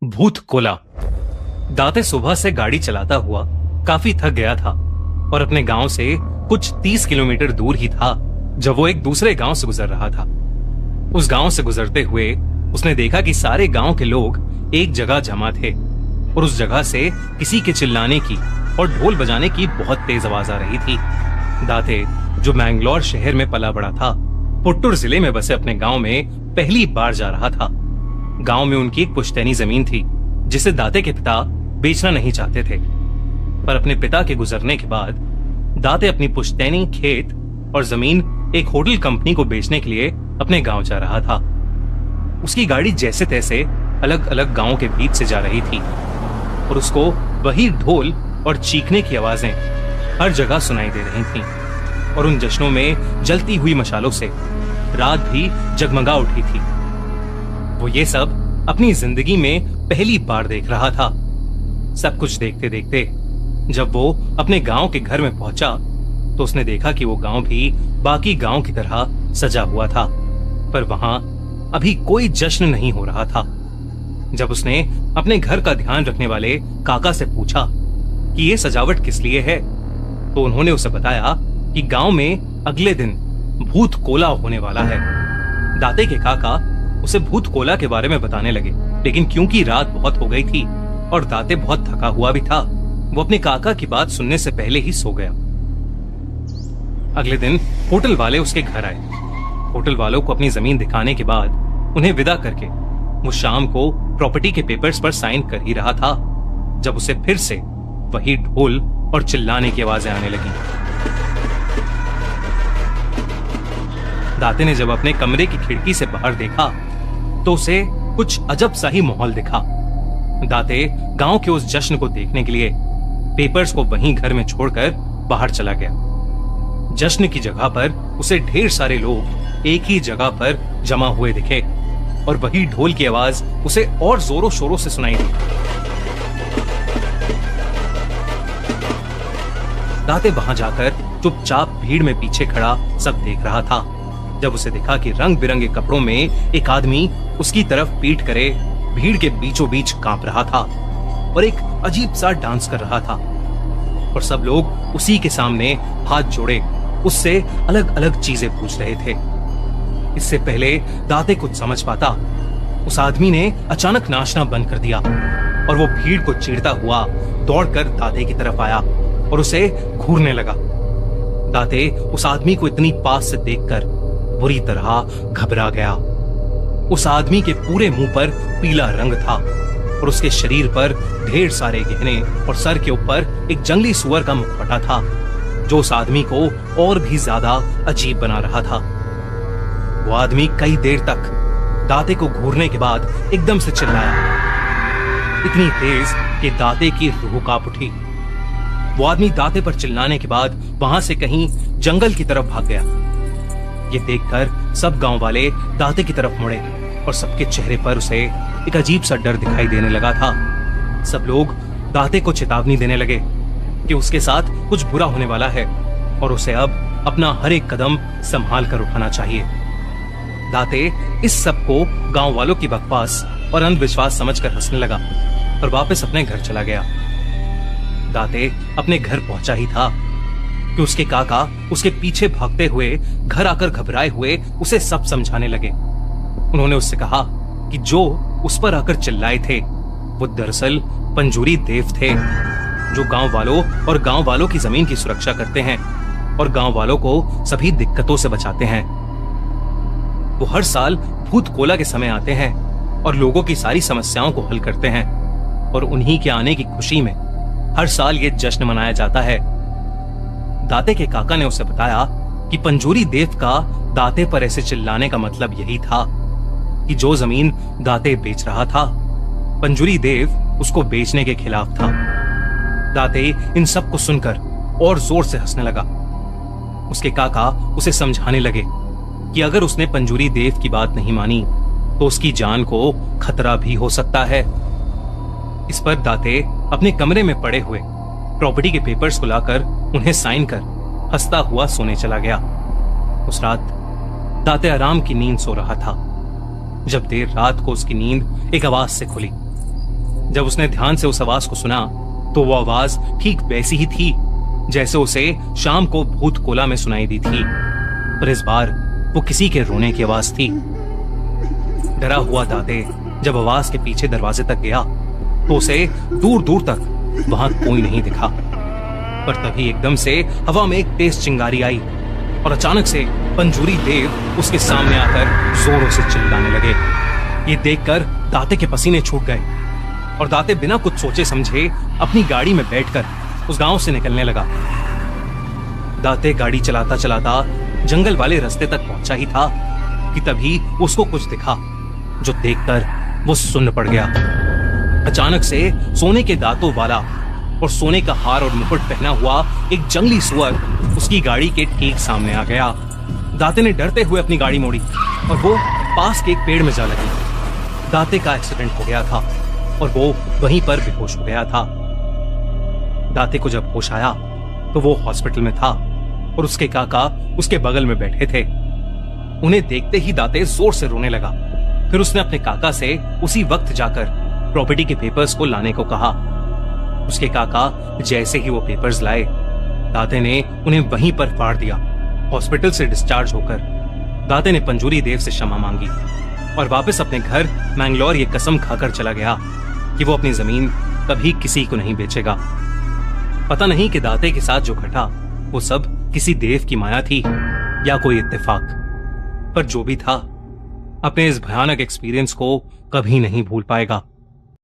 भूत कोला। दाते सुबह से गाड़ी चलाता हुआ काफी थक गया था और अपने गांव से कुछ 30 किलोमीटर दूर ही था जब वो एक दूसरे गांव से गुजर रहा था। उस गांव से गुजरते हुए उसने देखा कि सारे गांव के लोग एक जगह जमा थे और उस जगह से किसी के चिल्लाने की और ढोल बजाने की बहुत तेज आवाज आ रही थी। दाते, जो मैंगलोर शहर में पला बड़ा था, पुट्टुर जिले में बसे अपने गांव में पहली बार जा रहा था। गांव में उनकी एक पुश्तैनी जमीन थी जिसे दाते के पिता बेचना नहीं चाहते थे, पर अपने पिता के गुजरने के बाद दाते अपनी पुश्तैनी, खेत और जमीन एक होटल कंपनी को बेचने के लिए अपने गांव जा रहा था। उसकी गाड़ी जैसे तैसे अलग अलग गांव के बीच से जा रही थी और उसको वही ढोल और चीखने की आवाजें हर जगह सुनाई दे रही थीं और उन जश्नों में जलती हुई मशालों से रात भी जगमगा उठी थी। वो ये सब अपनी जिंदगी में पहली बार देख रहा था। सब कुछ देखते देखते जब वो अपने गांव के घर में पहुंचा तो उसने देखा कि वो गांव भी बाकी गांव की तरह सजा हुआ था, पर वहां अभी कोई जश्न नहीं हो रहा था। जब उसने अपने घर का ध्यान रखने वाले काका से पूछा कि ये सजावट किस लिए है, तो उन्होंने उसे बताया कि गांव में अगले दिन भूत कोला होने वाला है। दाते के काका उसे भूत कोला के बारे में बताने लगे, लेकिन क्योंकि रात बहुत हो गई थी और दाते बहुत थका हुआ भी था, वो अपने काका की बात सुनने से पहले ही सो गया। अगले दिन होटल वाले उसके घर आए। होटल वालों को अपनी जमीन दिखाने के बाद उन्हें विदा करके वो शाम को प्रॉपर्टी के पेपर्स पर साइन कर ही रहा था जब उसे फिर से वही ढोल और चिल्लाने की आवाजें आने लगी। दाते ने जब अपने कमरे की खिड़की से बाहर देखा तो उसे कुछ अजब सा ही माहौल दिखा। दाते गांव के उस जश्न को देखने के लिए पेपर्स को वहीं घर में छोड़कर बाहर चला गया। जश्न की जगह पर उसे ढेर सारे लोग एक ही जगह पर जमा हुए दिखे और वही ढोल की आवाज उसे और जोरों शोरों से सुनाई दी। दाते वहां जाकर चुपचाप भीड़ में पीछे खड़ा सब देख रहा था जब उसे देखा कि रंग बिरंगे कपड़ों में एक आदमी उसकी तरफ पीठ करे भीड़ के बीचों बीच कांप रहा था और एक अजीब सा डांस कर रहा था और सब लोग उसी के सामने हाथ जोड़े उससे अलग अलग चीजें पूछ रहे थे। इससे पहले दाते कुछ समझ पाता, उस आदमी ने अचानक नाचना बंद कर दिया और वो भीड़ को चीरता हुआ दौड़कर दाते की तरफ आया और उसे घूरने लगा। दाते उस आदमी को इतनी पास से देखकर बुरी तरह घबरा गया। उस आदमी के पूरे मुंह पर पीला रंग था और उसके शरीर पर ढेर सारे गहने और सर के ऊपर एक जंगली सुअर का मुखौटा था जो उस आदमी को और भी ज्यादा अजीब बना रहा था। वो आदमी कई देर तक दाते को घूरने के बाद एकदम से चिल्लाया, इतनी तेज कि दाते की रूह कांप उठी। वो आदमी दाते पर चिल्लाने के बाद वहां से कहीं जंगल की तरफ भाग गया। ये देखकर सब गांव वाले दाते की तरफ मुड़े और सबके चेहरे पर उसे एक अजीब सा डर दिखाई देने लगा था। सब लोग दाते को चेतावनी देने लगे कि उसके साथ कुछ बुरा होने वाला है और उसे अब अपना हर एक कदम संभाल कर उठाना चाहिए। दाते इस सब को गांव वालों की बकवास और अंधविश्वास समझकर हंसने लगा और वापस अपने घर चला गया। दाते अपने घर पहुंचा ही था कि उसके काका उसके पीछे भागते हुए घर आकर घबराए हुए उसे सब समझाने लगे। उन्होंने उससे कहा कि जो उस पर आकर चिल्लाए थे वो दरअसल पंजूरी देव थे जो गांव वालों और गांव वालों की जमीन की सुरक्षा करते हैं और गांव वालों को सभी दिक्कतों से बचाते हैं। वो हर साल भूत कोला के समय आते हैं और लोगों की सारी समस्याओं को हल करते हैं और उन्हीं के आने की खुशी में हर साल ये जश्न मनाया जाता है। दाते के काका ने उसे बताया कि पंजूरी देव का दाते पर ऐसे चिल्लाने का मतलब यही था कि जो जमीन दाते बेच रहा था, पंजूरी देव उसको बेचने के खिलाफ था। दाते इन सब को सुनकर और जोर से हंसने लगा। उसके काका उसे समझाने लगे कि अगर उसने पंजूरी देव की बात नहीं मानी तो उसकी जान को खतरा भी हो सकता है। इस पर दाते अपने कमरे में पड़े हुए प्रॉपर्टी के पेपर्स को लाकर उन्हें साइन कर हंसता हुआ सोने चला गया। उस रात दाते आराम की नींद सो रहा था जब देर रात को उसकी नींद एक आवाज से खुली। जब उसने ध्यान से उस आवाज को सुना तो वो आवाज ठीक वैसी ही थी जैसे उसे शाम को भूत कोला में सुनाई दी थी, पर इस बार वो किसी के रोने की आवाज थी। डरा हुआ दाते जब आवाज के पीछे दरवाजे तक गया तो उसे दूर दूर तक वहां कोई नहीं दिखा, पर तभी एकदम से हवा में एक तेज चिंगारी आई और अचानक से पंजूरी देव उसके सामने आकर जोरों से चिल्लाने लगे। ये देखकर दाते के पसीने छूट गए और दाते बिना कुछ सोचे समझे अपनी गाड़ी में बैठकर उस गांव से निकलने लगा। दाते गाड़ी चलाता चलाता जंगल वाले रास्ते तक पहुंचा ही था कि तभी उसको कुछ दिखा, जो देखकर वो सुन्न पड़ गया। अचानक से सोने के दांतों वाला और सोने का हार और मुकुट पहना हुआ एक जंगली सुअर उसकी गाड़ी के ठीक सामने आ गया। दाते ने डरते हुए अपनी गाड़ी मोड़ी और वो पास के एक पेड़ में जा लगी। दाते का एक्सीडेंट हो गया था और वो वहीं पर बेहोश हो गया था। दाते को जब होश आया तो वो हॉस्पिटल में था और उसके काका उसके बगल में बैठे थे। उन्हें देखते ही दाते जोर से रोने लगा। फिर उसने अपने काका से उसी वक्त जाकर प्रॉपर्टी के पेपर्स को लाने को कहा। उसके काका जैसे ही वो पेपर्स लाए, दाते ने उन्हें वहीं पर फाड़ दिया। हॉस्पिटल से डिस्चार्ज होकर दाते ने पंजूरी देव से क्षमा मांगी और वापस अपने घर मैंगलोर ये कसम खाकर चला गया कि वो अपनी जमीन कभी किसी को नहीं बेचेगा। पता नहीं कि दाते के साथ जो घटा वो सब किसी देव की माया थी या कोई इत्तेफाक, पर जो भी था अपने इस भयानक एक्सपीरियंस को कभी नहीं भूल पाएगा।